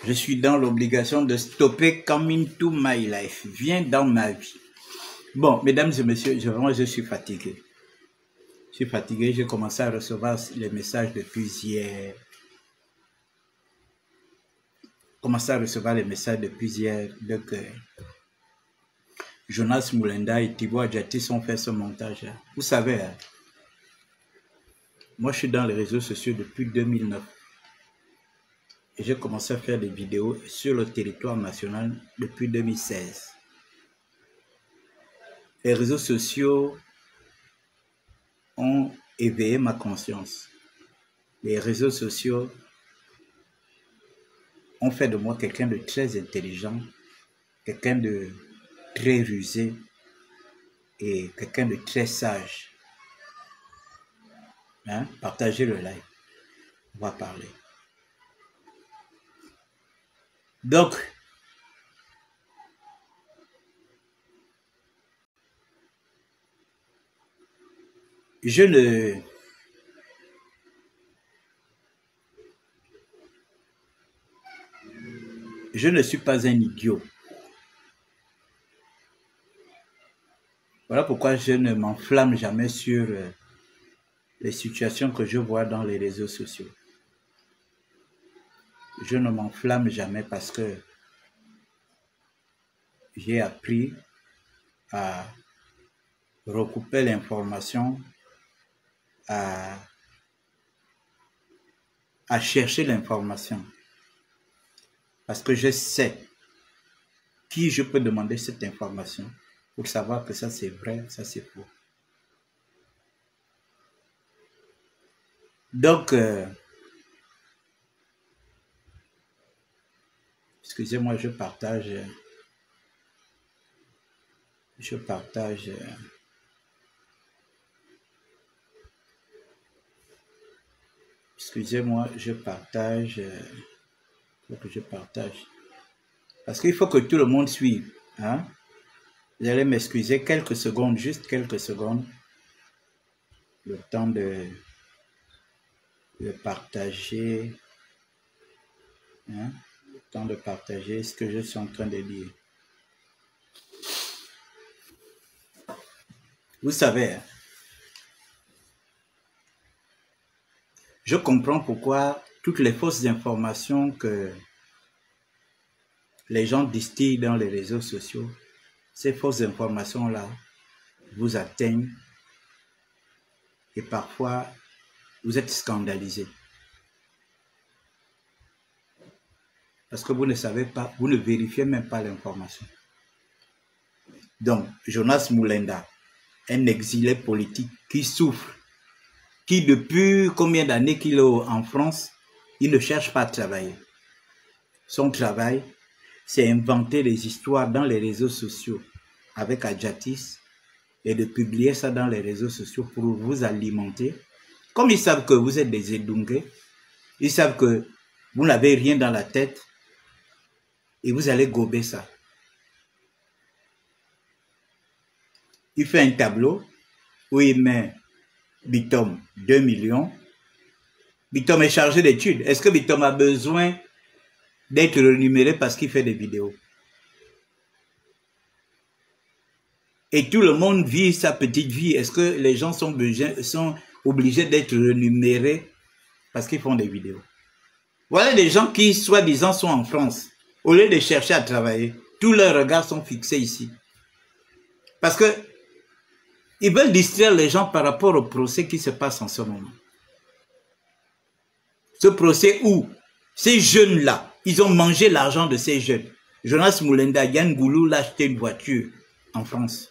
Je suis dans l'obligation de stopper Coming to My Life. Viens dans ma vie. Bon, mesdames et messieurs, je suis fatigué. Je suis fatigué, j'ai commencé à recevoir les messages depuis hier. Donc, Jonas Moulenda et Thibaut Adjatis ont fait ce montage. Vous savez, moi je suis dans les réseaux sociaux depuis 2009. Et j'ai commencé à faire des vidéos sur le territoire national depuis 2016. Les réseaux sociaux ont éveillé ma conscience. Les réseaux sociaux ont fait de moi quelqu'un de très intelligent, quelqu'un de très rusé et quelqu'un de très sage. Hein? Partagez le live. On va parler. Donc, je ne suis pas un idiot. Voilà pourquoi je ne m'enflamme jamais sur les situations que je vois dans les réseaux sociaux. Je ne m'enflamme jamais parce que j'ai appris à recouper l'information, à chercher l'information. Parce que je sais qui je peux demander cette information pour savoir que ça c'est vrai, ça c'est faux. Donc, excusez-moi, je partage. Excusez-moi, je partage. Il faut que je partage. Parce qu'il faut que tout le monde suive. Hein? Vous allez m'excuser quelques secondes, juste quelques secondes. Le temps de partager. Hein? Le temps de partager ce que je suis en train de dire. Vous savez, je comprends pourquoi toutes les fausses informations que les gens distillent dans les réseaux sociaux, ces fausses informations-là vous atteignent et parfois vous êtes scandalisés. Parce que vous ne savez pas, vous ne vérifiez même pas l'information. Donc, Jonas Moulenda, un exilé politique qui souffre, qui depuis combien d'années qu'il est en France, il ne cherche pas à travailler. Son travail, c'est inventer des histoires dans les réseaux sociaux avec Adjatis et de publier ça dans les réseaux sociaux pour vous alimenter. Comme ils savent que vous êtes des édungués, ils savent que vous n'avez rien dans la tête et vous allez gober ça. Il fait un tableau où il met Bitom 2 millions. Bitom est chargé d'études. Est-ce que Bitom a besoin d'être rémunéré parce qu'il fait des vidéos? Et tout le monde vit sa petite vie. Est-ce que les gens sont obligés d'être rémunérés parce qu'ils font des vidéos? Voilà des gens qui, soi-disant, sont en France. Au lieu de chercher à travailler, tous leurs regards sont fixés ici. Parce que ils veulent distraire les gens par rapport au procès qui se passe en ce moment. Ce procès où ces jeunes-là, ils ont mangé l'argent de ces jeunes. Jonas Moulenda, Yann Goulou l'a acheté une voiture en France.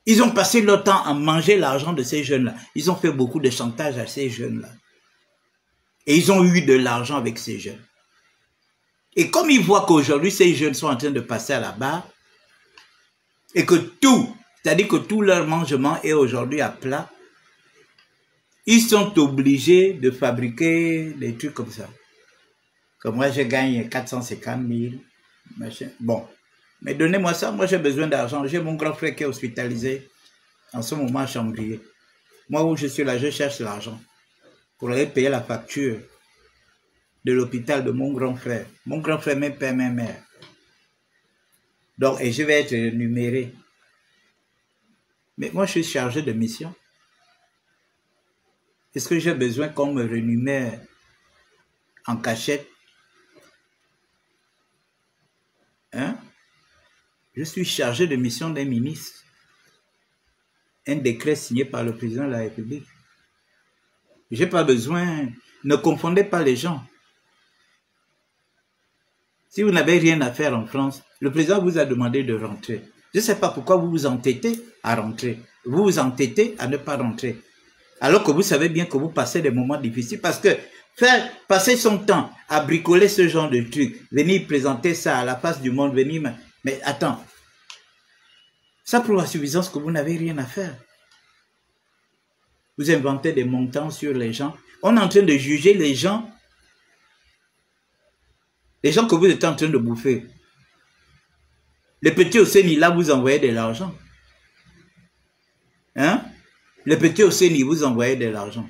Ils ont passé leur temps à manger l'argent de ces jeunes-là. Ils ont fait beaucoup de chantage à ces jeunes-là. Et ils ont eu de l'argent avec ces jeunes. Et comme ils voient qu'aujourd'hui, ces jeunes sont en train de passer à la barre, et que tout, c'est-à-dire que tout leur mangement est aujourd'hui à plat, ils sont obligés de fabriquer des trucs comme ça. Comme moi, je gagne 450 000, machin. Bon, mais donnez-moi ça, moi j'ai besoin d'argent. J'ai mon grand frère qui est hospitalisé en ce moment à Chambly. Moi où je suis là, je cherche l'argent pour aller payer la facture de l'hôpital de mon grand frère. Mon grand frère, même père, même mère. Donc, et je vais être numéré. Mais moi, je suis chargé de mission. Est-ce que j'ai besoin qu'on me renumère en cachette? Hein? Je suis chargé de mission d'un ministre. Un décret signé par le président de la République. Je n'ai pas besoin. Ne confondez pas les gens. Si vous n'avez rien à faire en France, le président vous a demandé de rentrer. Je ne sais pas pourquoi vous vous entêtez à rentrer. Vous vous entêtez à ne pas rentrer. Alors que vous savez bien que vous passez des moments difficiles. Parce que faire passer son temps à bricoler ce genre de trucs, venir présenter ça à la face du monde, venir... Mais attends, ça prouve à suffisance que vous n'avez rien à faire. Vous inventez des montants sur les gens. On est en train de juger les gens que vous êtes en train de bouffer. Les petits au CENI, là, vous envoyez de l'argent. Hein? Les petits au CENI, vous envoyez de l'argent.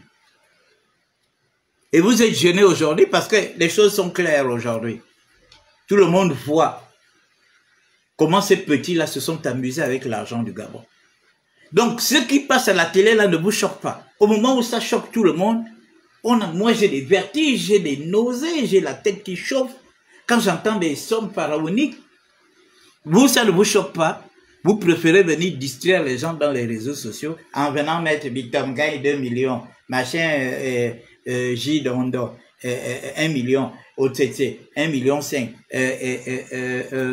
Et vous êtes gênés aujourd'hui parce que les choses sont claires aujourd'hui. Tout le monde voit comment ces petits-là se sont amusés avec l'argent du Gabon. Donc, ce qui passe à la télé, là, ne vous choque pas. Au moment où ça choque tout le monde, moi, j'ai des vertiges, j'ai des nausées, j'ai la tête qui chauffe. Quand j'entends des sommes pharaoniques, vous, ça ne vous choque pas. Vous préférez venir distraire les gens dans les réseaux sociaux en venant mettre Victor gagne 2 millions, machin J. Dondo, 1 million, OTT, 1,5 million,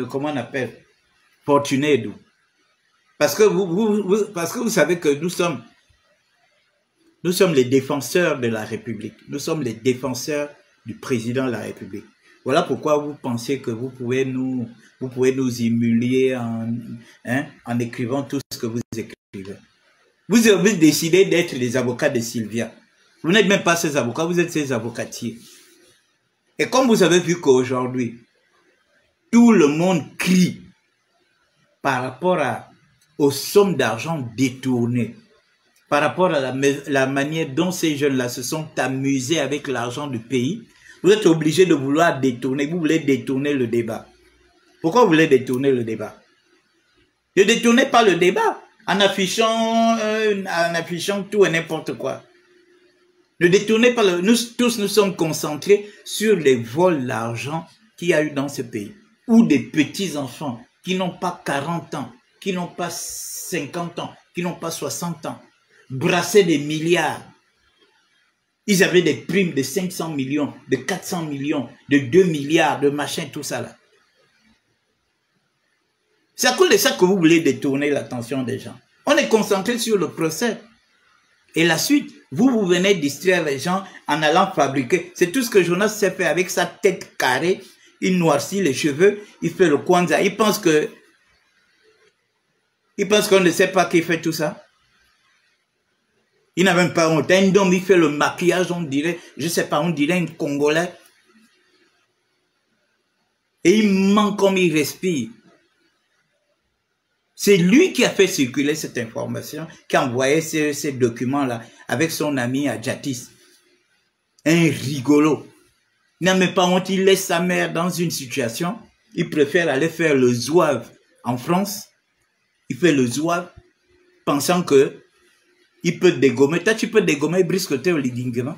comment on appelle, Fortuné. Parce que vous savez que nous sommes les défenseurs de la République. Nous sommes les défenseurs du président de la République. Voilà pourquoi vous pensez que vous pouvez nous humilier en écrivant tout ce que vous écrivez. Vous avez décidé d'être les avocats de Sylvia. Vous n'êtes même pas ses avocats, vous êtes ses avocatiers. Et comme vous avez vu qu'aujourd'hui, tout le monde crie par rapport aux sommes d'argent détournées, par rapport à la manière dont ces jeunes-là se sont amusés avec l'argent du pays, vous êtes obligé de vouloir détourner, vous voulez détourner le débat. Pourquoi vous voulez détourner le débat? Ne détournez pas le débat en affichant tout et n'importe quoi. Ne détournez pas nous tous nous sommes concentrés sur les vols d'argent qu'il y a eu dans ce pays. Ou des petits enfants qui n'ont pas 40 ans, qui n'ont pas 50 ans, qui n'ont pas 60 ans, brasser des milliards. Ils avaient des primes de 500 millions, de 400 millions, de 2 milliards, de machin, tout ça là. C'est à cause de ça que vous voulez détourner l'attention des gens. On est concentré sur le procès. Et la suite, vous venez distraire les gens en allant fabriquer. C'est tout ce que Jonas sait faire avec sa tête carrée. Il noircit les cheveux, il fait le kwanza. Il pense qu'on ne sait pas qui fait tout ça. Il n'a même pas honte. Un homme, il fait le maquillage, on dirait, je ne sais pas, on dirait un Congolais. Et il ment comme il respire. C'est lui qui a fait circuler cette information, qui a envoyé ces documents-là avec son ami Adjatis. Un rigolo. Il n'a même pas honte, il laisse sa mère dans une situation. Il préfère aller faire le zouave en France. Il fait le zouave, pensant que il peut dégommer. Toi, tu peux dégommer Brice Côté au Lidingema.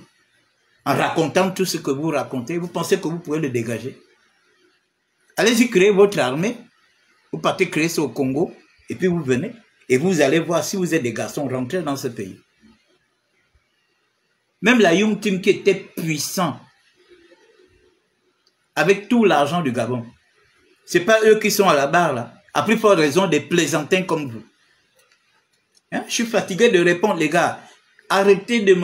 En racontant tout ce que vous racontez, vous pensez que vous pouvez le dégager. Allez-y créer votre armée. Vous partez créer ça au Congo. Et puis vous venez. Et vous allez voir si vous êtes des garçons rentrés dans ce pays. Même la Young Team qui était puissant. Avec tout l'argent du Gabon. Ce n'est pas eux qui sont à la barre là. À plus forte raison des plaisantins comme vous. Hein? Je suis fatigué de répondre, les gars. Arrêtez de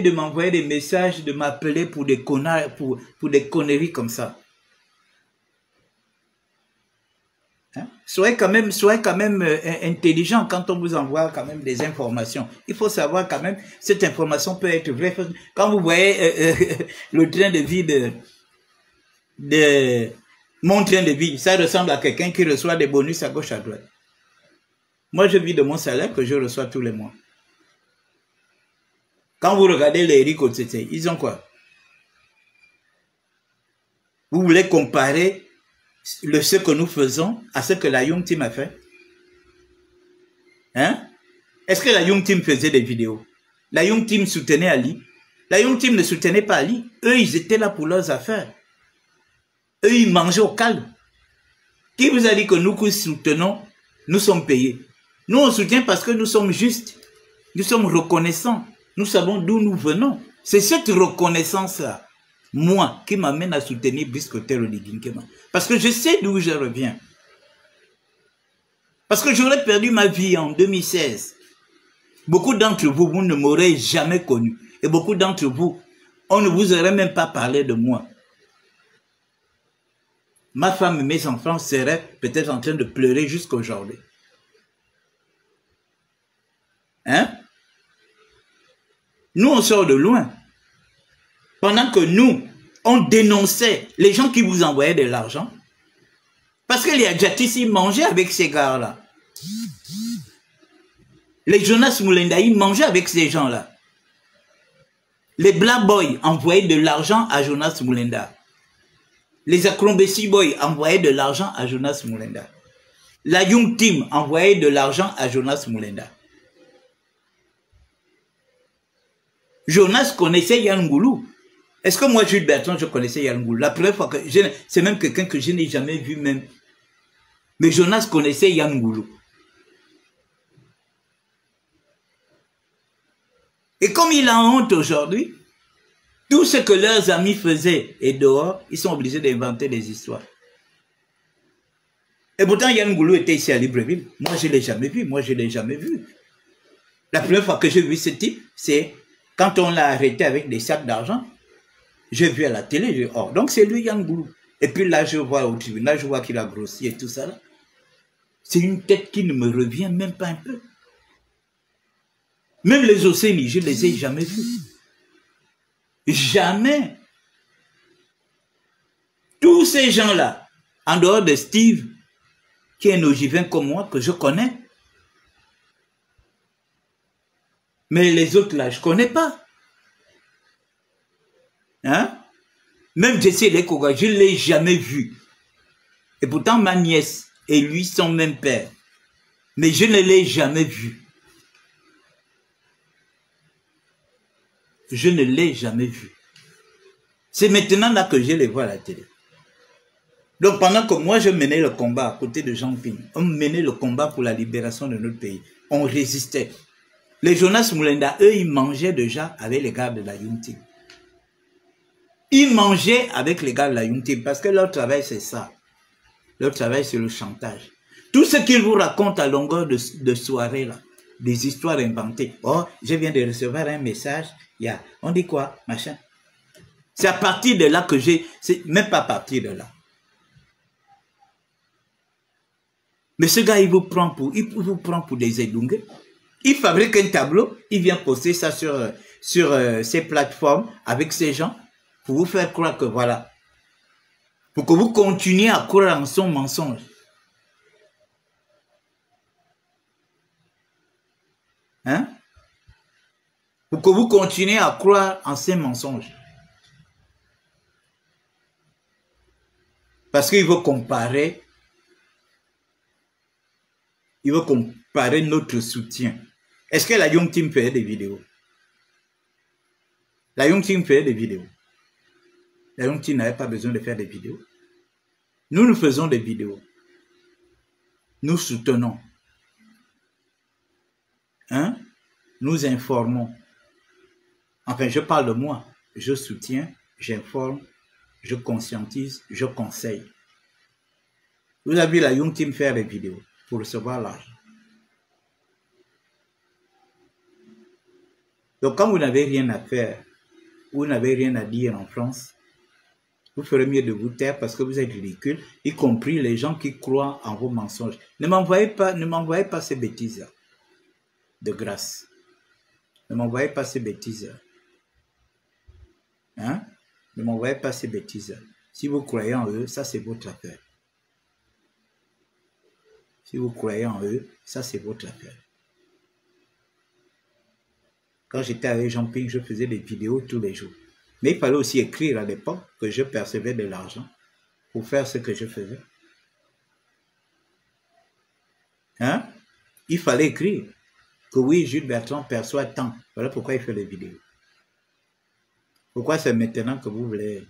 m'envoyer des messages, de m'appeler pour des connards, pour des conneries comme ça. Hein? Soyez quand même intelligent quand on vous envoie quand même des informations. Il faut savoir quand même, cette information peut être vraie. Quand vous voyez le train de vie mon train de vie, ça ressemble à quelqu'un qui reçoit des bonus à gauche à droite. Moi, je vis de mon salaire que je reçois tous les mois. Quand vous regardez les Eric Otete, ils ont quoi? Vous voulez comparer ce que nous faisons à ce que la Young Team a fait? Hein? Est-ce que la Young Team faisait des vidéos? La Young Team soutenait Ali? La Young Team ne soutenait pas Ali. Eux, ils étaient là pour leurs affaires. Eux, ils mangeaient au calme. Qui vous a dit que nous qui soutenons, nous sommes payés? Nous, on soutient parce que nous sommes justes. Nous sommes reconnaissants. Nous savons d'où nous venons. C'est cette reconnaissance-là, moi, qui m'amène à soutenir Brice Clotaire Oligui-Nguema. Parce que je sais d'où je reviens. Parce que j'aurais perdu ma vie en 2016. Beaucoup d'entre vous, vous ne m'aurez jamais connu. Et beaucoup d'entre vous, on ne vous aurait même pas parlé de moi. Ma femme et mes enfants seraient peut-être en train de pleurer jusqu'à aujourd'hui. Hein? Nous, on sort de loin. Pendant que nous, on dénonçait les gens qui vous envoyaient de l'argent. Parce que les Adjatis, ils mangeaient avec ces gars-là. Les Jonas Moulenda, ils mangeaient avec ces gens-là. Les Black Boys envoyaient de l'argent à Jonas Moulenda. Les Akrombesi Boys envoyaient de l'argent à Jonas Moulenda. La Young Team envoyait de l'argent à Jonas Moulenda. Jonas connaissait Yann Goulou. Est-ce que moi, Jules Bertrand, je connaissais Yann Goulou? La première fois que c'est même quelqu'un que je n'ai jamais vu même. Mais Jonas connaissait Yann Goulou. Et comme il a honte aujourd'hui, tout ce que leurs amis faisaient et dehors, ils sont obligés d'inventer des histoires. Et pourtant, Yann Goulou était ici à Libreville. Moi, je ne l'ai jamais vu. Moi, je ne l'ai jamais vu. La première fois que j'ai vu ce type, c'est quand on l'a arrêté avec des sacs d'argent. J'ai vu à la télé, j'ai dit, oh, donc c'est lui Yann Goulou. Et puis là, je vois au tribunal, je vois qu'il a grossi et tout ça là. C'est une tête qui ne me revient même pas un peu. Même les Océanies, je ne les ai jamais vus. Jamais. Tous ces gens-là, en dehors de Steve, qui est un ogivain comme moi, que je connais. Mais les autres là, je ne connais pas. Hein? Même Jesse Lekoga, je ne l'ai jamais vu. Et pourtant, ma nièce et lui sont même père. Mais je ne l'ai jamais vu. Je ne l'ai jamais vu. C'est maintenant là que je les vois à la télé. Donc pendant que moi je menais le combat à côté de Jean Ping, on menait le combat pour la libération de notre pays. On résistait. Les Jonas Moulenda, eux, ils mangeaient déjà avec les gars de la Young Team. Ils mangeaient avec les gars de la Young Team parce que leur travail c'est ça. Leur travail c'est le chantage. Tout ce qu'ils vous racontent à longueur de soirée là, des histoires inventées. Oh, je viens de recevoir un message. On dit quoi, machin. C'est à partir de là que c'est même pas à partir de là. Mais ce gars, il vous prend pour des Edungues. Il fabrique un tableau, il vient poster ça sur ces plateformes avec ces gens pour vous faire croire que voilà. Pour que vous continuiez à croire en son mensonge. Hein? Pour que vous continuiez à croire en ces mensonges. Parce qu'il veut comparer. Il veut comparer notre soutien. Est-ce que la Young Team fait des vidéos? La Young Team fait des vidéos. La Young Team n'avait pas besoin de faire des vidéos. Nous faisons des vidéos. Nous soutenons. Hein? Nous informons. Enfin, je parle de moi. Je soutiens, j'informe, je conscientise, je conseille. Vous avez vu la Young Team faire des vidéos pour recevoir l'argent. Donc, quand vous n'avez rien à faire, vous n'avez rien à dire en France, vous ferez mieux de vous taire parce que vous êtes ridicule, y compris les gens qui croient en vos mensonges. Ne m'envoyez pas ces bêtises-là. De grâce. Ne m'envoyez pas ces bêtises-là. Hein? Ne m'envoyez pas ces bêtises-là. Si vous croyez en eux, ça c'est votre affaire. Si vous croyez en eux, ça c'est votre affaire. Quand j'étais avec Jean Ping, je faisais des vidéos tous les jours. Mais il fallait aussi écrire à l'époque que je percevais de l'argent. pour faire ce que je faisais. Hein? Il fallait écrire que oui, Jules Bertrand perçoit tant. Voilà pourquoi il fait les vidéos. Pourquoi c'est maintenant que vous voulez...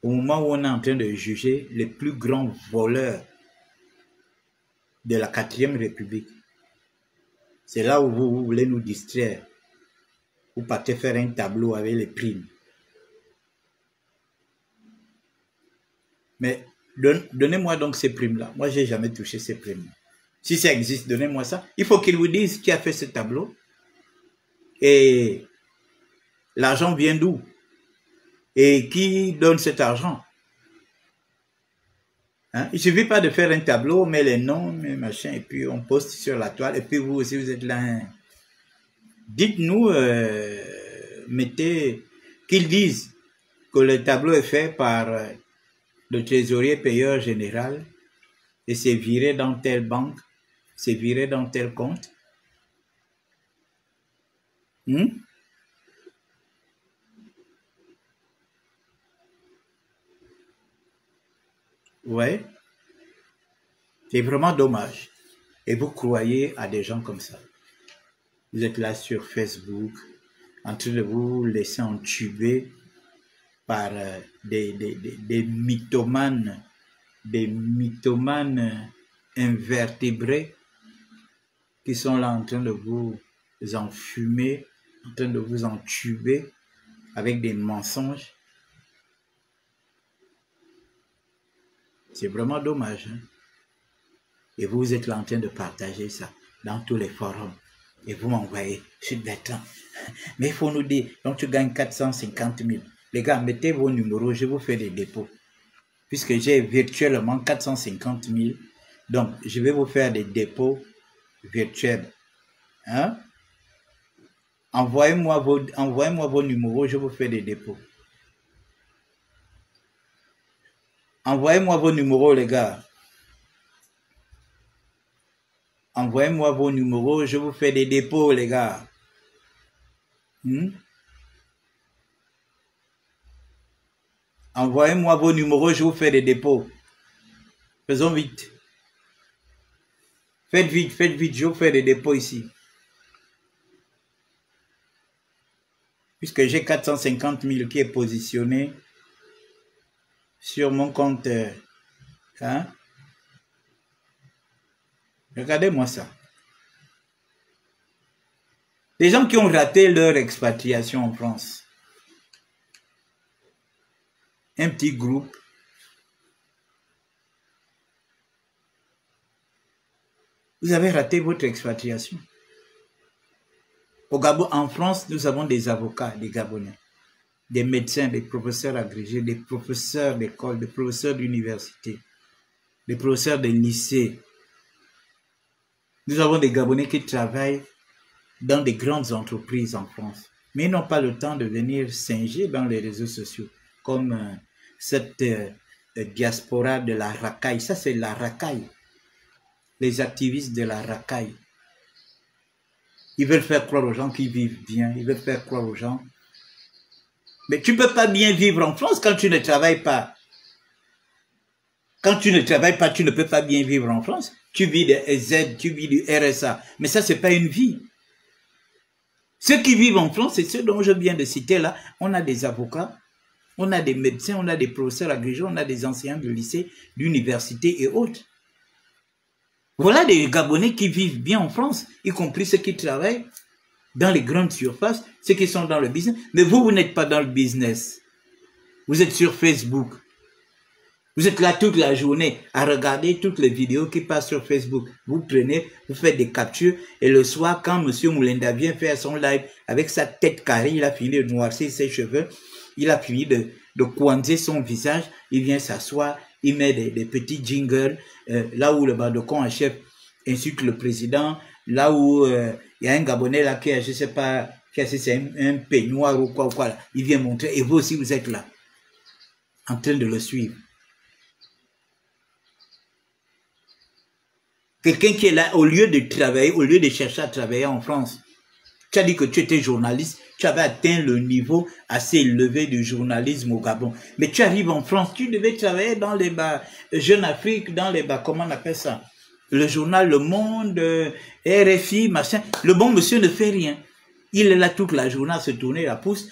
Au moment où on est en train de juger les plus grands voleurs de la 4e République, c'est là où vous voulez nous distraire. Vous partez faire un tableau avec les primes. Mais donnez-moi donc ces primes-là. Moi, je n'ai jamais touché ces primes. Si ça existe, donnez-moi ça. Il faut qu'ils vous disent qui a fait ce tableau. Et l'argent vient d'où? Et qui donne cet argent? Hein? Il ne suffit pas de faire un tableau, on met les noms, mais machin, et puis on poste sur la toile, et puis vous aussi, vous êtes là. Hein? Dites-nous, mettez, qu'ils disent que le tableau est fait par le trésorier payeur général, et c'est viré dans telle banque, c'est viré dans tel compte. Ouais, c'est vraiment dommage. Et vous croyez à des gens comme ça. Vous êtes là sur Facebook, en train de vous laisser entuber par des mythomanes invertébrés qui sont là en train de vous enfumer, en train de vous entuber avec des mensonges. C'est vraiment dommage. Hein? Et vous êtes là en train de partager ça dans tous les forums. Et vous m'envoyez, je suis Bertrand. Mais il faut nous dire, donc tu gagnes 450 000. Les gars, mettez vos numéros, je vous fais des dépôts. Puisque j'ai virtuellement 450 000. Donc, je vais vous faire des dépôts virtuels. Hein? Envoyez-moi vos numéros, je vous fais des dépôts. Envoyez-moi vos numéros, les gars. Envoyez-moi vos numéros, je vous fais des dépôts, les gars. Envoyez-moi vos numéros, je vous fais des dépôts. Faisons vite. Faites vite, je vous fais des dépôts ici. Puisque j'ai 450 000 qui est positionné sur mon compte. Hein? Regardez-moi ça. Les gens qui ont raté leur expatriation en France. Un petit groupe. Vous avez raté votre expatriation. Au Gabon, en France, nous avons des avocats, des Gabonais, des médecins, des professeurs agrégés, des professeurs d'école, des professeurs d'université, des professeurs de lycée. Nous avons des Gabonais qui travaillent dans des grandes entreprises en France, mais ils n'ont pas le temps de venir singer dans les réseaux sociaux, comme cette diaspora de la racaille. Ça, c'est la racaille. Les activistes de la racaille. Ils veulent faire croire aux gens qu'ils vivent bien. Ils veulent faire croire aux gens. Mais tu ne peux pas bien vivre en France quand tu ne travailles pas. Quand tu ne travailles pas, tu ne peux pas bien vivre en France. Tu vis des aides, tu vis du RSA. Mais ça, ce n'est pas une vie. Ceux qui vivent en France, c'est ceux dont je viens de citer là. On a des avocats, on a des médecins, on a des professeurs agrégés, on a des enseignants de lycée, d'université et autres. Voilà des Gabonais qui vivent bien en France, y compris ceux qui travaillent dans les grandes surfaces, ceux qui sont dans le business. Mais vous, vous n'êtes pas dans le business. Vous êtes sur Facebook. Vous êtes là toute la journée à regarder toutes les vidéos qui passent sur Facebook. Vous prenez, vous faites des captures et le soir, quand M. Moulenda vient faire son live avec sa tête carrée, il a fini de noircir ses cheveux, il a fini de coincer son visage, il vient s'asseoir, il met des petits jingles, là où le Badocon en chef insulte le président, là où il y a un Gabonais là qui a, je ne sais pas, c'est un peignoir ou quoi là, il vient montrer, et vous aussi vous êtes là, en train de le suivre. Quelqu'un qui est là, au lieu de travailler, au lieu de chercher à travailler en France, Tu as dit que tu étais journaliste, tu avais atteint le niveau assez élevé du journalisme au Gabon. Mais tu arrives en France, tu devais travailler dans les Jeune Afrique, dans les comment on appelle ça? Le journal Le Monde, RFI, machin. Le bon monsieur ne fait rien. Il est là toute la journée à se tourner la pouce,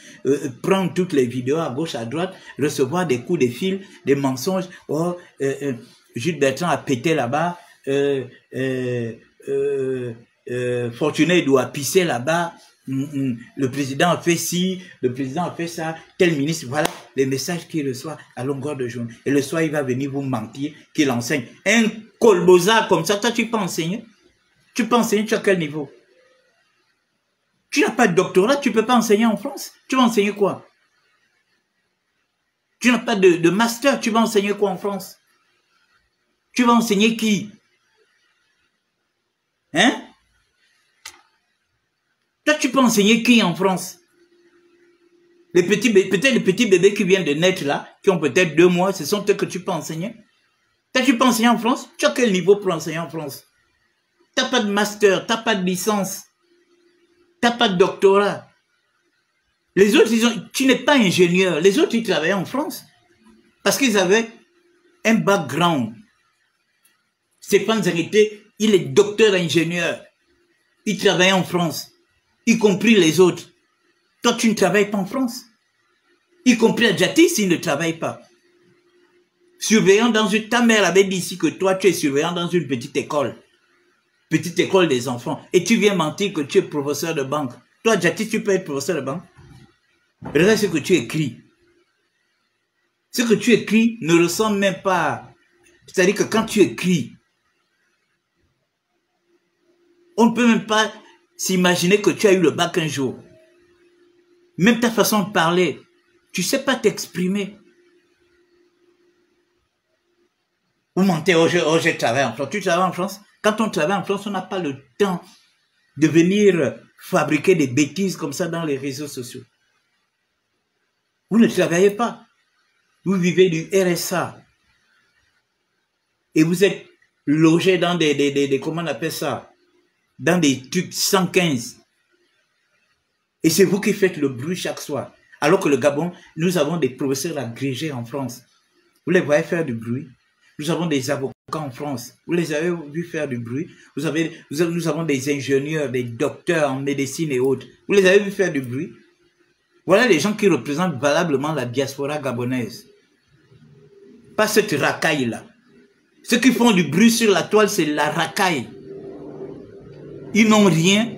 prendre toutes les vidéos à gauche, à droite, recevoir des coups de fil, des mensonges. Oh, Jules Bertrand a pété là-bas, Fortuné doit pisser là-bas, le président a fait ci, le président a fait ça, tel ministre, voilà les messages qu'il reçoit à longueur de journée. Et le soir, il va venir vous mentir qu'il enseigne. Un colbozard comme ça, toi, tu peux enseigner? Tu peux enseigner, tu as quel niveau? Tu n'as pas de doctorat, tu ne peux pas enseigner en France. Tu vas enseigner quoi? Tu n'as pas de master, tu vas enseigner quoi en France? Tu vas enseigner qui? Hein? Toi, tu peux enseigner qui en France? Peut-être les petits bébés qui viennent de naître là, qui ont peut-être 2 mois, ce sont eux que tu peux enseigner. Toi, tu peux enseigner en France? Tu as quel niveau pour enseigner en France? Tu n'as pas de master, tu n'as pas de licence, tu n'as pas de doctorat. Les autres, tu n'es pas ingénieur. Les autres, ils travaillaient en France parce qu'ils avaient un background. Stéphane Zangueté, il est docteur ingénieur. Il travaillait en France, y compris les autres. Toi, tu ne travailles pas en France. Y compris Adjatis, il ne travaille pas. Surveillant dans une... Ta mère avait dit ici que toi, tu es surveillant dans une petite école. Petite école des enfants. Et tu viens mentir que tu es professeur de banque. Toi, Adjatis, tu peux être professeur de banque. Regarde ce que tu écris. Ce que tu écris ne ressemble même pas... C'est-à-dire que quand tu écris, on ne peut même pas s'imaginer que tu as eu le bac un jour. Même ta façon de parler, tu ne sais pas t'exprimer. Vous mentez, oh, je travaille en France. Tu travailles en France? Quand on travaille en France, on n'a pas le temps de venir fabriquer des bêtises comme ça dans les réseaux sociaux. Vous ne travaillez pas. Vous vivez du RSA. Et vous êtes logé dans des comment on appelle ça? Dans des trucs 115. Et c'est vous qui faites le bruit chaque soir. Alors que le Gabon, nous avons des professeurs agrégés en France. Vous les voyez faire du bruit. Nous avons des avocats en France. Vous les avez vus faire du bruit. Nous avons des ingénieurs, des docteurs en médecine et autres. Vous les avez vus faire du bruit. Voilà les gens qui représentent valablement la diaspora gabonaise. Pas cette racaille-là. Ceux qui font du bruit sur la toile, c'est la racaille. Ils n'ont rien.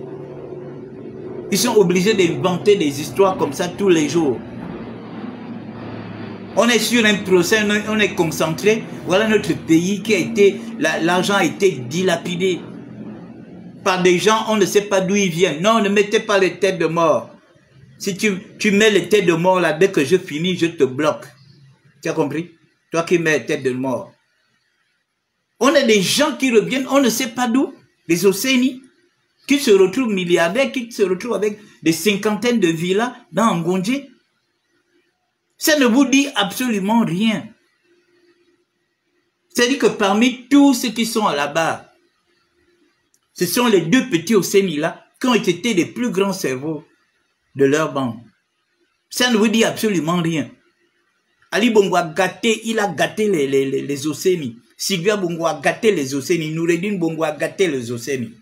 Ils sont obligés d'inventer des histoires comme ça tous les jours. On est sur un procès, on est concentré. Voilà notre pays qui a été... L'argent a été dilapidé par des gens, on ne sait pas d'où ils viennent. Non, ne mettez pas les têtes de mort. Si tu mets les têtes de mort là, dès que je finis, je te bloque. Tu as compris? Toi qui mets les têtes de mort. On a des gens qui reviennent, on ne sait pas d'où. Les Océanies, qui se retrouvent milliardaires, qui se retrouvent avec des cinquantaines de villas dans Ngondje. Ça ne vous dit absolument rien. C'est-à-dire que parmi tous ceux qui sont là-bas, ce sont les 2 petits Océanies là qui ont été les plus grands cerveaux de leur bande. Ça ne vous dit absolument rien. Ali Bongo a gâté, il a gâté les Océanies. Sylvia Bongo a gâté les Océanies. Noureddine Bongo a gâté les Océanies.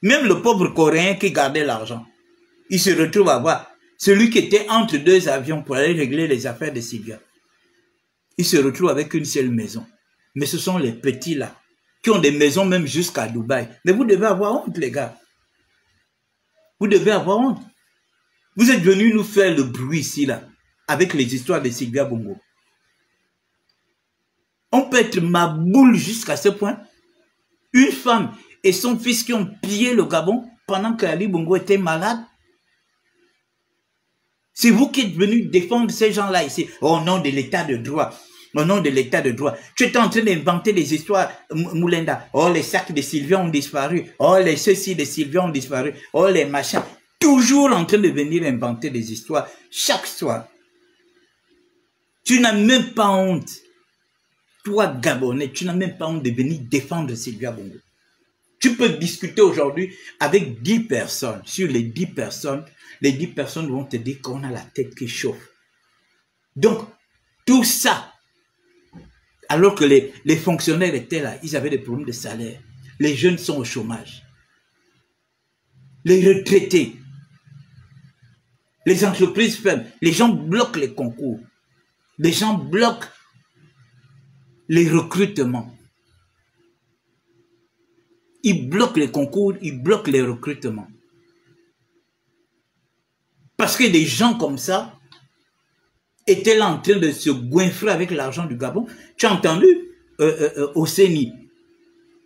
Même le pauvre Coréen qui gardait l'argent, il se retrouve à voir celui qui était entre 2 avions pour aller régler les affaires de Sylvia. Il se retrouve avec une seule maison. Mais ce sont les petits là, qui ont des maisons même jusqu'à Dubaï. Mais vous devez avoir honte, les gars. Vous devez avoir honte. Vous êtes venus nous faire le bruit ici, là, avec les histoires de Sylvia Bongo. On peut être ma boule jusqu'à ce point. Une femme et son fils qui ont pillé le Gabon pendant qu'Ali Bongo était malade. C'est vous qui êtes venus défendre ces gens-là ici, au nom de l'état de droit. Au nom de l'état de droit. Tu étais en train d'inventer des histoires, Moulenda. Oh, les sacs de Sylvia ont disparu. Oh, les ceux-ci de Sylvia ont disparu. Oh, les machins. Toujours en train de venir inventer des histoires chaque soir. Tu n'as même pas honte. Toi, Gabonais, tu n'as même pas honte de venir défendre Sylvia Bongo. Tu peux discuter aujourd'hui avec 10 personnes. Sur les 10 personnes vont te dire qu'on a la tête qui chauffe. Donc, tout ça, alors que les fonctionnaires étaient là, ils avaient des problèmes de salaire. Les jeunes sont au chômage. Les retraités. Les entreprises ferment. Les gens bloquent les concours. Les gens bloquent les recrutements. Ils bloquent les concours, ils bloquent les recrutements. Parce que des gens comme ça étaient là en train de se goinfrer avec l'argent du Gabon. Tu as entendu au CENI,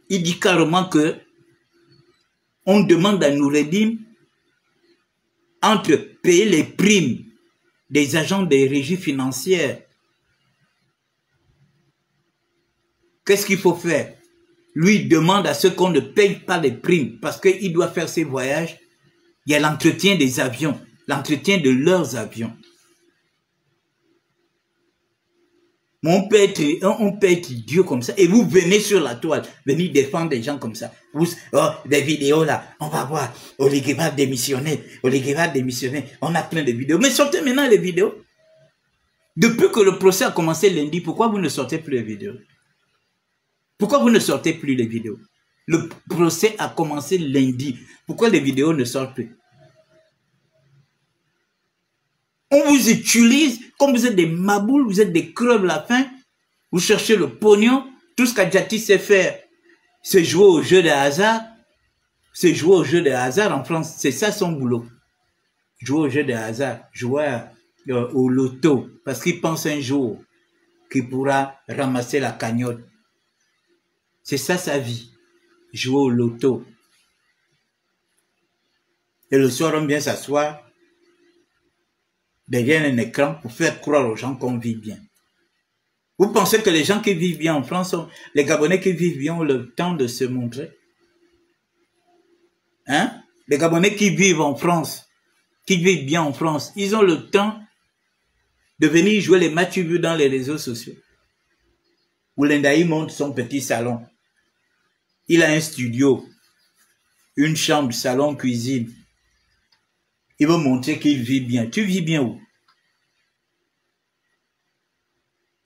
il dit carrément que on demande à Noureddin entre payer les primes des agents des régies financières. Qu'est-ce qu'il faut faire? Lui demande à ceux qu'on ne paye pas les primes parce qu'il doit faire ses voyages. Il y a l'entretien des avions, l'entretien de leurs avions. Mais on peut être idiot comme ça et vous venez sur la toile, venir défendre des gens comme ça. Vous, oh, des vidéos là, on va voir, Olivier va démissionner, on a plein de vidéos. Mais sortez maintenant les vidéos. Depuis que le procès a commencé lundi, pourquoi vous ne sortez plus les vidéos? Pourquoi vous ne sortez plus les vidéos? Le procès a commencé lundi. Pourquoi les vidéos ne sortent plus? On vous utilise comme vous êtes des maboules, vous êtes des creves la faim. Vous cherchez le pognon. Tout ce qu'Adjati sait faire, c'est jouer au jeu de hasard. C'est jouer au jeu de hasard en France. C'est ça son boulot. Jouer au jeu de hasard. Jouer au loto. Parce qu'il pense un jour qu'il pourra ramasser la cagnotte. C'est ça sa vie. Jouer au loto. Et le soir, on vient s'asseoir derrière un écran pour faire croire aux gens qu'on vit bien. Vous pensez que les gens qui vivent bien en France, les Gabonais qui vivent bien ont le temps de se montrer? Hein? Les Gabonais qui vivent en France, qui vivent bien en France, ils ont le temps de venir jouer les matchs vus dans les réseaux sociaux. Oulendaï monte son petit salon. Il a un studio, une chambre, salon, cuisine. Il veut montrer qu'il vit bien. Tu vis bien où?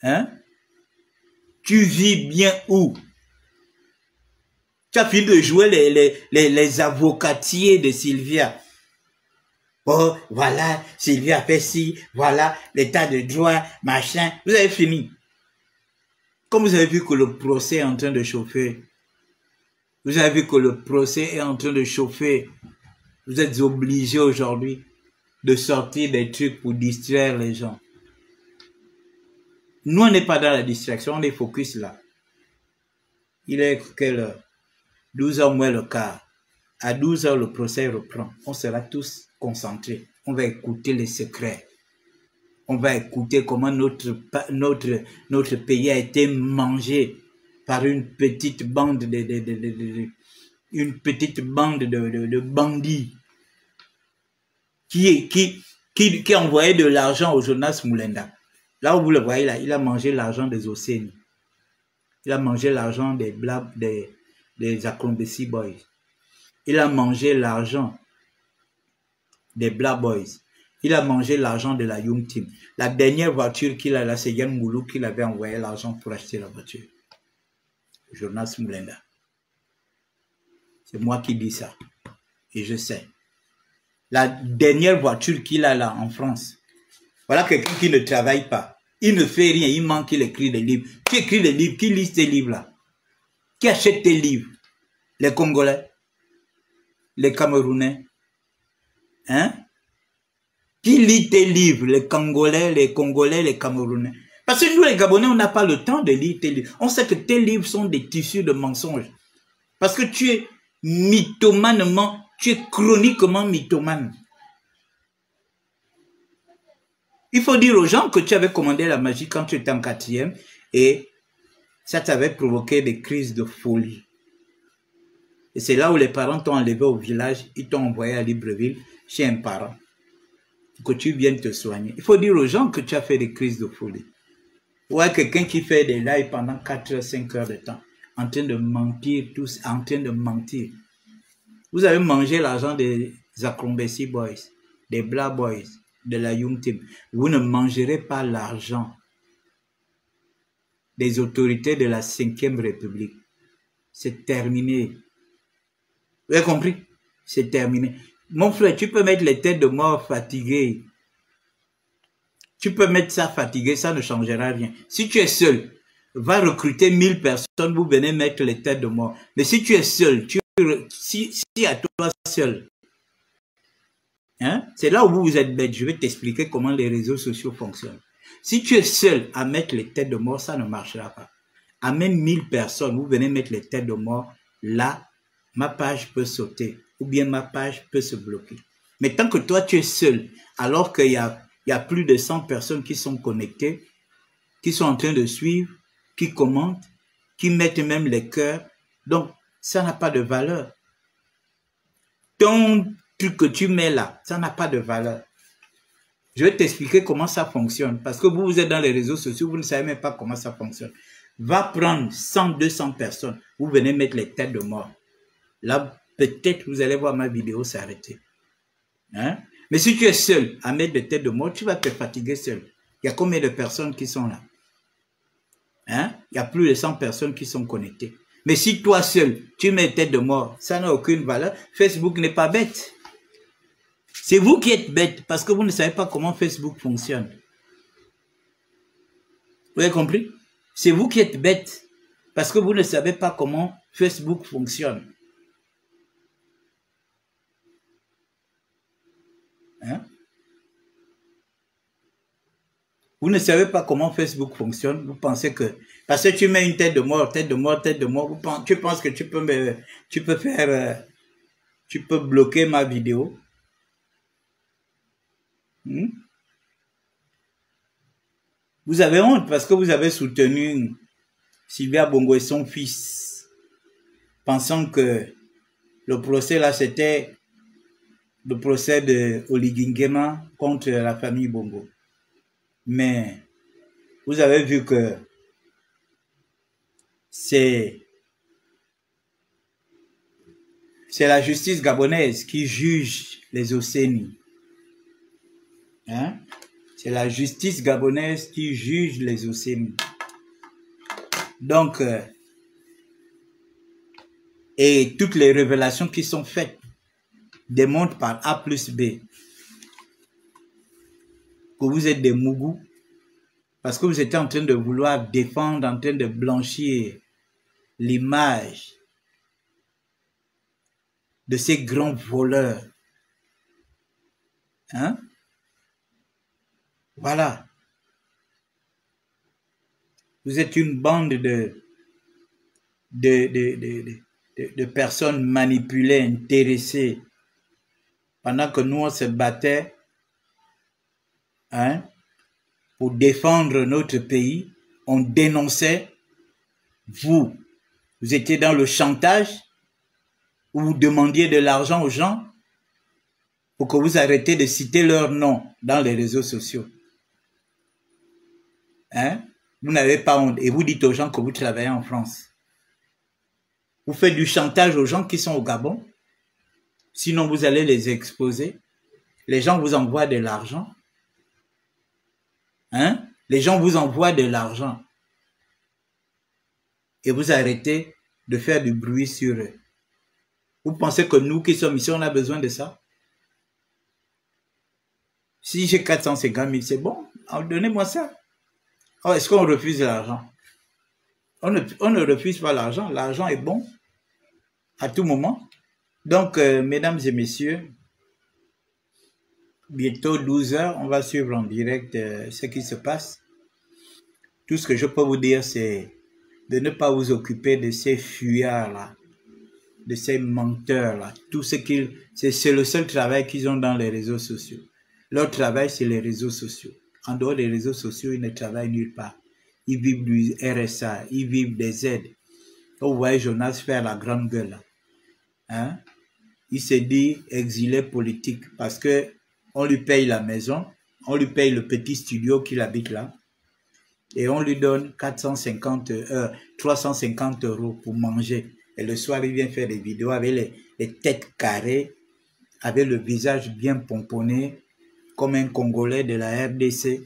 Hein? Tu vis bien où? Tu as fini de jouer les avocatiers de Sylvia. Oh, voilà, Sylvia fait ci, voilà, l'état de droit, machin. Vous avez fini. Comme vous avez vu que le procès est en train de chauffer, vous avez vu que le procès est en train de chauffer, vous êtes obligés aujourd'hui de sortir des trucs pour distraire les gens. Nous, on n'est pas dans la distraction, on est focus là. Il est quelle heure? 12h moins le quart. À 12h, le procès reprend. On sera tous concentrés. On va écouter les secrets. On va écouter comment notre pays a été mangé par une petite bande de bandits qui envoyait de l'argent au Jonas Moulenda. Là où vous le voyez, là, il a mangé l'argent des Océanies. Il a mangé l'argent des Acrombécy Boys. Il a mangé l'argent des Black Boys. Il a mangé l'argent de la Young Team. La dernière voiture qu'il a là, c'est Yann Moulou qui l'avait envoyé l'argent pour acheter la voiture. Jonas Moulenda. C'est moi qui dis ça. Et je sais. La dernière voiture qu'il a là en France. Voilà quelqu'un qui ne travaille pas. Il ne fait rien. Il manque, il écrit des livres. Qui écrit des livres? Qui lit ces livres-là? Qui achète tes livres? Les Congolais? Les Camerounais? Hein? Qui lit tes livres? Les Congolais, les Camerounais? Parce que nous, les Gabonais, on n'a pas le temps de lire tes livres. On sait que tes livres sont des tissus de mensonges. Parce que tu es mythomanement, tu es chroniquement mythomane. Il faut dire aux gens que tu avais commandé la magie quand tu étais en 4e et ça t'avait provoqué des crises de folie. Et c'est là où les parents t'ont enlevé au village, ils t'ont envoyé à Libreville chez un parent. Que tu viennes te soigner. Il faut dire aux gens que tu as fait des crises de folie. Ouais, quelqu'un qui fait des lives pendant 4 heures, 5 heures de temps. en train de mentir, tous en train de mentir. Vous avez mangé l'argent des Acrombessi Boys, des Black Boys, de la Young Team. Vous ne mangerez pas l'argent des autorités de la 5e République. C'est terminé. Vous avez compris? C'est terminé. Mon frère, tu peux mettre les têtes de mort fatiguées. Tu peux mettre ça fatigué, ça ne changera rien. Si tu es seul, va recruter 1000 personnes, vous venez mettre les têtes de mort. Mais si tu es seul, si à toi seul, hein, c'est là où vous êtes bête. Je vais t'expliquer comment les réseaux sociaux fonctionnent. Si tu es seul à mettre les têtes de mort, ça ne marchera pas. À même 1000 personnes, vous venez mettre les têtes de mort, là, ma page peut sauter ou bien ma page peut se bloquer. Mais tant que toi, tu es seul, alors qu'il y a plus de 100 personnes qui sont connectées, qui sont en train de suivre, qui commentent, qui mettent même les cœurs, donc ça n'a pas de valeur. Ton truc que tu mets là, ça n'a pas de valeur. Je vais t'expliquer comment ça fonctionne. Parce que vous êtes dans les réseaux sociaux, vous ne savez même pas comment ça fonctionne. Va prendre 100, 200 personnes. Vous venez mettre les têtes de mort. Là, peut-être vous allez voir ma vidéo s'arrêter. Hein? Mais si tu es seul à mettre des têtes de mort, tu vas te fatiguer seul. Il y a combien de personnes qui sont là? Hein? Il y a plus de 100 personnes qui sont connectées. Mais si toi seul, tu mets des têtes de mort, ça n'a aucune valeur. Facebook n'est pas bête. C'est vous qui êtes bête parce que vous ne savez pas comment Facebook fonctionne. Vous avez compris? C'est vous qui êtes bête parce que vous ne savez pas comment Facebook fonctionne. Hein? Vous ne savez pas comment Facebook fonctionne. Vous pensez que parce que tu mets une tête de mort, tête de mort, tête de mort, tu penses que tu peux bloquer ma vidéo. Vous avez honte parce que vous avez soutenu Sylvia Bongo et son fils, pensant que le procès là c'était le procès de Oligingema contre la famille Bongo. Mais vous avez vu que c'est la justice gabonaise qui juge les Océnies. Hein? C'est la justice gabonaise qui juge les Océnies. Donc, et toutes les révélations qui sont faites démontrent par A plus B que vous êtes des mougous parce que vous êtes en train de vouloir défendre, en train de blanchir l'image de ces grands voleurs. Hein? Voilà. Vous êtes une bande de personnes manipulées, intéressées. Pendant que nous, on se battait, hein, pour défendre notre pays, on dénonçait. Vous étiez dans le chantage, où vous demandiez de l'argent aux gens pour que vous arrêtez de citer leur nom dans les réseaux sociaux. Hein? Vous n'avez pas honte et vous dites aux gens que vous travaillez en France. Vous faites du chantage aux gens qui sont au Gabon. Sinon, vous allez les exposer. Les gens vous envoient de l'argent. Hein? Les gens vous envoient de l'argent. Et vous arrêtez de faire du bruit sur eux. Vous pensez que nous qui sommes ici, on a besoin de ça? Si j'ai 450 000, c'est bon. Donnez-moi ça. Oh, est-ce qu'on refuse l'argent? On ne refuse pas l'argent. L'argent est bon à tout moment. Donc, mesdames et messieurs, bientôt 12 h, on va suivre en direct ce qui se passe. Tout ce que je peux vous dire, c'est de ne pas vous occuper de ces fuyards-là, de ces menteurs-là. Tout ce qu'ils... C'est le seul travail qu'ils ont dans les réseaux sociaux. Leur travail, c'est les réseaux sociaux. En dehors des réseaux sociaux, ils ne travaillent nulle part. Ils vivent du RSA, ils vivent des aides. Quand vous voyez Jonas faire la grande gueule, là, hein? Il s'est dit exilé politique parce que on lui paye la maison, on lui paye le petit studio qu'il habite là. et on lui donne 350 € pour manger. Et le soir, il vient faire des vidéos avec les têtes carrées, avec le visage bien pomponné, comme un Congolais de la RDC.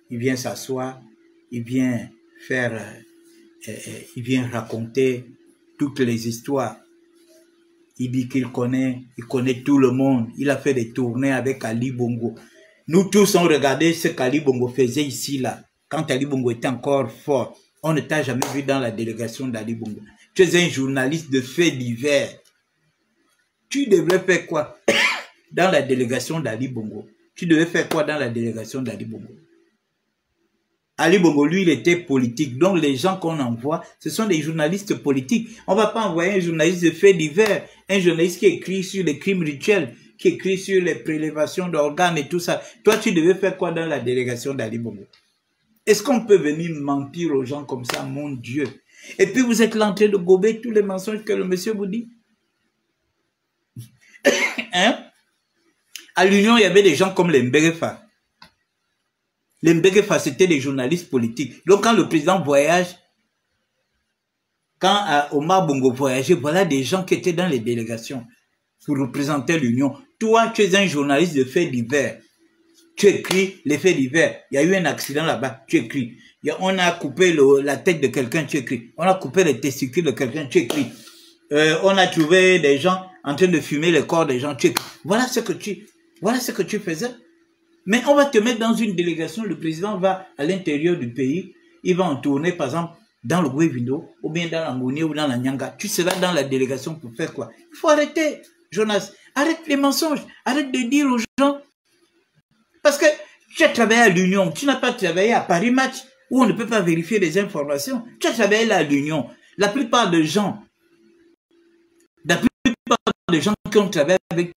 Il vient s'asseoir, il vient il vient raconter toutes les histoires. Il dit il connaît tout le monde. Il a fait des tournées avec Ali Bongo. Nous tous, on regardait ce qu'Ali Bongo faisait ici, là. Quand Ali Bongo était encore fort, on ne t'a jamais vu dans la délégation d'Ali Bongo. Tu es un journaliste de faits divers. Tu devrais faire quoi dans la délégation d'Ali Bongo? Tu devais faire quoi dans la délégation d'Ali Bongo? Ali Bongo, lui, il était politique. Donc, les gens qu'on envoie, ce sont des journalistes politiques. On ne va pas envoyer un journaliste de faits divers, un journaliste qui écrit sur les crimes rituels, qui écrit sur les prélévations d'organes et tout ça. Toi, tu devais faire quoi dans la délégation d'Ali Bongo? Est-ce qu'on peut venir mentir aux gens comme ça, mon Dieu? Et puis, vous êtes là en train de gober tous les mensonges que le monsieur vous dit. Hein? À l'Union, il y avait des gens comme les Mbégefa. Les Mbégefa, c'était des journalistes politiques. Donc, quand le président voyage, quand Omar Bongo voyageait, voilà des gens qui étaient dans les délégations pour représenter l'Union. Toi, tu es un journaliste de faits divers. Tu écris les faits divers. Il y a eu un accident là-bas, tu écris. On a coupé la tête de quelqu'un, tu écris. On a coupé les testicules de quelqu'un, tu écris. On a trouvé des gens en train de fumer le corps des gens, tu écris. Voilà ce que tu faisais. Mais on va te mettre dans une délégation, le président va à l'intérieur du pays, il va en tourner, par exemple, dans le Guévindo, ou bien dans l'Angouni, ou dans la Nyanga. Tu seras dans la délégation pour faire quoi? Il faut arrêter, Jonas. Arrête les mensonges. Arrête de dire aux gens. Parce que tu as travaillé à l'Union, tu n'as pas travaillé à Paris Match, où on ne peut pas vérifier les informations. Tu as travaillé là à l'Union. La plupart des gens qui ont travaillé avec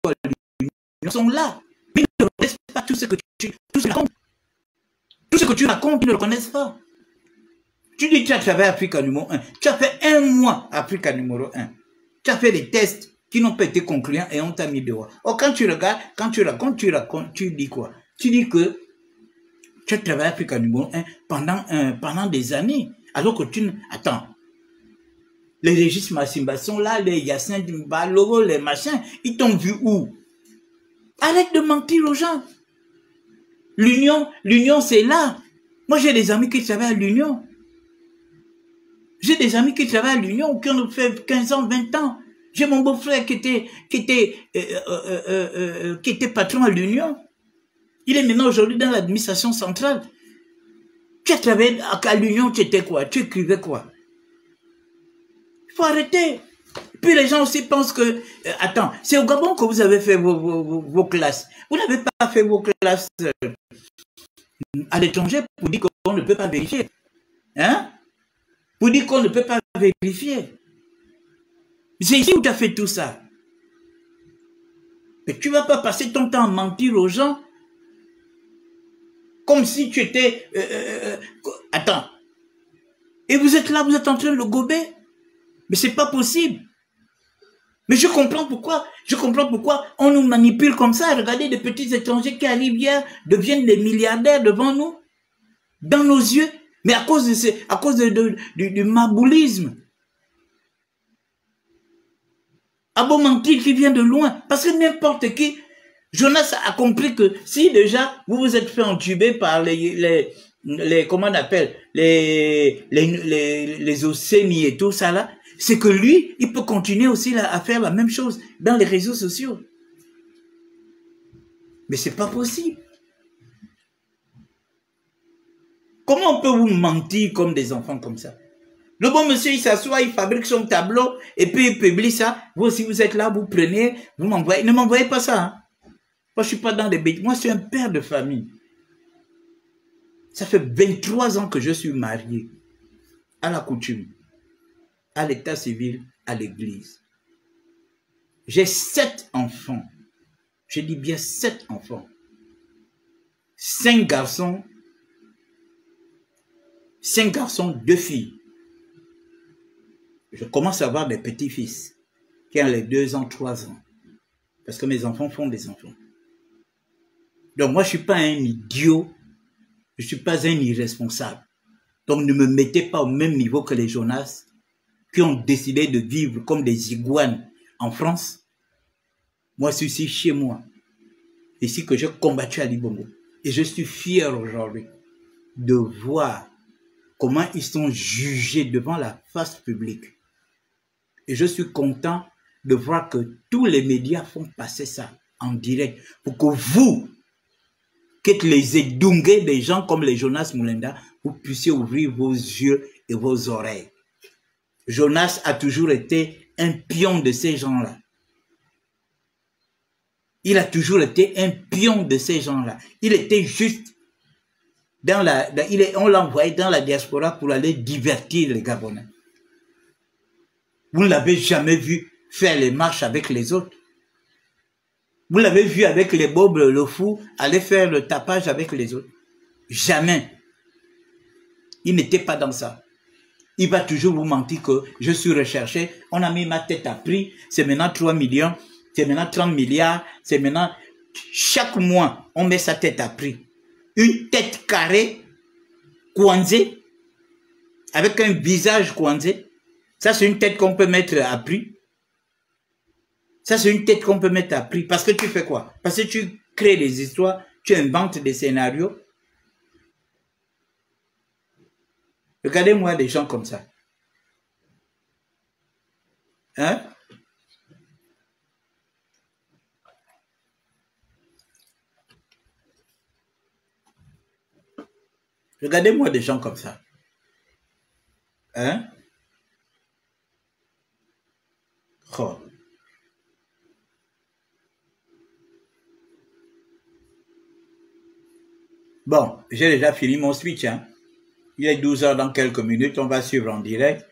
toi à l'Union sont là. Ils ne reconnaissent pas tout ce que tu racontes. Tout ce que tu racontes, ils ne le connaissent pas. Tu dis que tu as travaillé à Africa numéro 1. Tu as fait 1 mois à Africa numéro 1. Tu as fait des tests qui n'ont pas été concluants et on t'a mis dehors. Or, quand tu regardes, quand tu racontes, tu dis quoi? Tu dis que tu as travaillé à Africa numéro 1 pendant des années. Alors que tu... Attends. Les Régis Massimba sont là, les Yacine Mbalo, les machins. Ils t'ont vu où? Arrête de mentir aux gens. L'Union, c'est là. Moi, j'ai des amis qui travaillent à l'Union. J'ai des amis qui travaillent à l'Union, qui ont fait 15 ans, 20 ans. J'ai mon beau-frère qui était patron à l'Union. Il est maintenant aujourd'hui dans l'administration centrale. Tu as travaillé à l'Union, tu étais quoi? Tu écrivais quoi? Il faut arrêter. Puis les gens aussi pensent que... attends, c'est au Gabon que vous avez fait vos classes. Vous n'avez pas fait vos classes à l'étranger pour dire qu'on ne peut pas vérifier. Hein? Pour dire qu'on ne peut pas vérifier. C'est ici où tu as fait tout ça. Mais tu ne vas pas passer ton temps à mentir aux gens comme si tu étais... attends. Et vous êtes là, vous êtes en train de le gober. Mais c'est pas possible. Mais je comprends pourquoi on nous manipule comme ça. Regardez des petits étrangers qui arrivent hier, deviennent des milliardaires devant nous, dans nos yeux. Mais à cause du maboulisme. À beau mentir qui vient de loin. Parce que n'importe qui, Jonas a compris que si déjà vous vous êtes fait entuber par comment on appelle, les océmies et tout ça là, c'est que lui, il peut continuer aussi à faire la même chose dans les réseaux sociaux. Mais c'est pas possible. Comment on peut vous mentir comme des enfants comme ça? Le bon monsieur, il s'assoit, il fabrique son tableau et puis il publie ça. Vous aussi, vous êtes là, vous prenez, vous m'envoyez. Ne m'envoyez pas ça. Hein? Moi, je suis pas dans des bêtises. Moi, je suis un père de famille. Ça fait 23 ans que je suis marié à la coutume, à l'état civil, à l'église. J'ai 7 enfants. Je dis bien 7 enfants. 5 garçons, 2 filles. Je commence à avoir des petits-fils qui ont les 2 ans, 3 ans. Parce que mes enfants font des enfants. Donc moi, je ne suis pas un idiot. Je ne suis pas un irresponsable. Donc ne me mettez pas au même niveau que les Jonas qui ont décidé de vivre comme des iguanes en France. Moi, je suis chez moi. Ici que j'ai combattu Ali Bongo. Et je suis fier aujourd'hui de voir comment ils sont jugés devant la face publique. Et je suis content de voir que tous les médias font passer ça en direct pour que vous, qui êtes les édungués des gens comme les Jonas Mulenda, vous puissiez ouvrir vos yeux et vos oreilles. Jonas a toujours été un pion de ces gens-là. Il a toujours été un pion de ces gens-là. Il était juste dans on l'a envoyé dans la diaspora pour aller divertir les Gabonais. Vous ne l'avez jamais vu faire les marches avec les autres. Vous l'avez vu avec les bobs, le fou, aller faire le tapage avec les autres. Jamais. Il n'était pas dans ça. Il va toujours vous mentir que je suis recherché, on a mis ma tête à prix, c'est maintenant 3 millions, c'est maintenant 30 milliards, c'est maintenant... Chaque mois, on met sa tête à prix. Une tête carrée, coincée, avec un visage coincé. Ça, c'est une tête qu'on peut mettre à prix. Ça, c'est une tête qu'on peut mettre à prix. Parce que tu fais quoi? Parce que tu crées des histoires, tu inventes des scénarios. Regardez-moi des gens comme ça. Hein? Regardez-moi des gens comme ça. Hein? Oh. Bon, j'ai déjà fini mon speech. Hein? Il est 12 heures dans quelques minutes. On va suivre en direct.